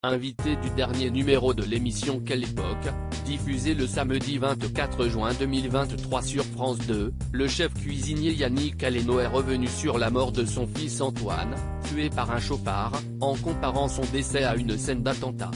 invité du dernier numéro de l'émission Quelle époque, diffusé le samedi 24 juin 2023 sur France 2, le chef cuisinier Yannick Aleno est revenu sur la mort de son fils Antoine, tué par un chauffard, en comparant son décès à une scène d'attentat.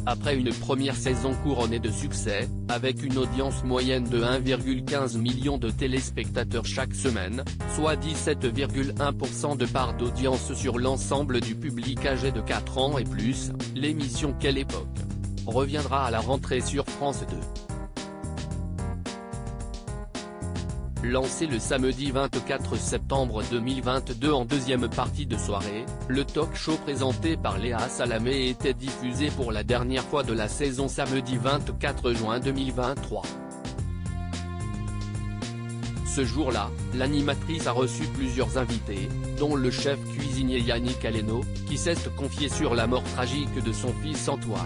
Après une première saison couronnée de succès, avec une audience moyenne de 1,15 million de téléspectateurs chaque semaine, soit 17,1% de part d'audience sur l'ensemble du public âgé de 4 ans et plus, l'émission Quelle époque reviendra à la rentrée sur France 2. Lancé le samedi 24 septembre 2022 en deuxième partie de soirée, le talk-show présenté par Léa Salamé était diffusé pour la dernière fois de la saison samedi 24 juin 2023. Ce jour-là, l'animatrice a reçu plusieurs invités, dont le chef cuisinier Yannick Aleno, qui s'est confié sur la mort tragique de son fils Antoine.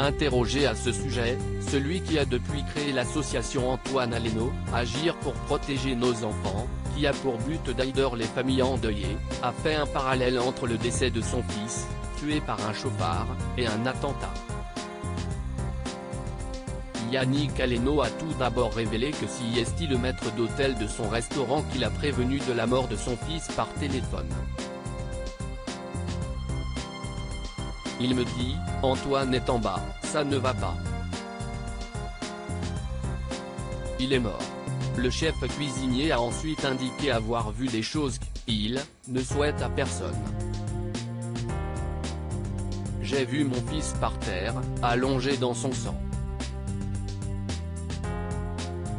Interrogé à ce sujet, celui qui a depuis créé l'association Antoine Aleno, Agir pour protéger nos enfants, qui a pour but d'aider les familles endeuillées, a fait un parallèle entre le décès de son fils, tué par un chauffard, et un attentat. Yannick Aleno a tout d'abord révélé que si est le maître d'hôtel de son restaurant qu'il a prévenu de la mort de son fils par téléphone. Il me dit, Antoine est en bas, ça ne va pas. Il est mort. Le chef cuisinier a ensuite indiqué avoir vu des choses qu'il ne souhaite à personne. J'ai vu mon fils par terre, allongé dans son sang.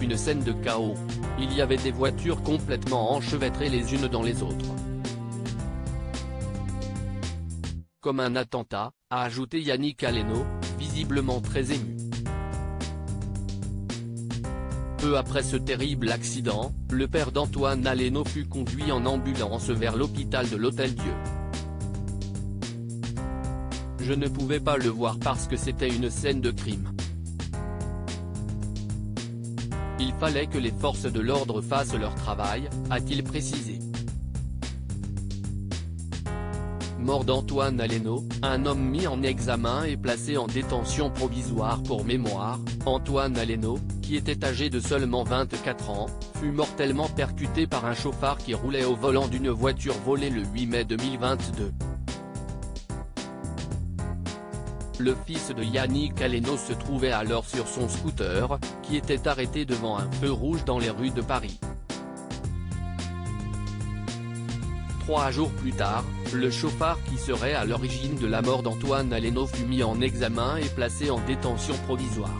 Une scène de chaos. Il y avait des voitures complètement enchevêtrées les unes dans les autres. Comme un attentat, a ajouté Yannick Aleno, visiblement très ému. Peu après ce terrible accident, le père d'Antoine Aleno fut conduit en ambulance vers l'hôpital de l'Hôtel-Dieu. Je ne pouvais pas le voir parce que c'était une scène de crime. Il fallait que les forces de l'ordre fassent leur travail, a-t-il précisé. Mort d'Antoine Aleno, un homme mis en examen et placé en détention provisoire pour mémoire. Antoine Aleno, qui était âgé de seulement 24 ans, fut mortellement percuté par un chauffard qui roulait au volant d'une voiture volée le 8 mai 2022. Le fils de Yannick Aleno se trouvait alors sur son scooter, qui était arrêté devant un feu rouge dans les rues de Paris. 3 jours plus tard, le chauffard qui serait à l'origine de la mort d'Antoine Aleno fut mis en examen et placé en détention provisoire.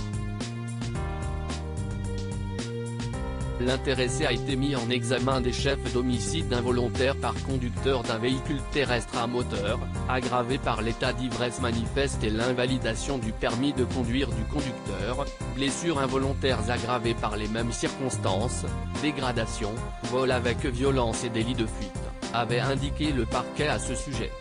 L'intéressé a été mis en examen des chefs d'homicide involontaire par conducteur d'un véhicule terrestre à moteur, aggravé par l'état d'ivresse manifeste et l'invalidation du permis de conduire du conducteur, blessures involontaires aggravées par les mêmes circonstances, dégradation, vol avec violence et délit de fuite, avait indiqué le parquet à ce sujet.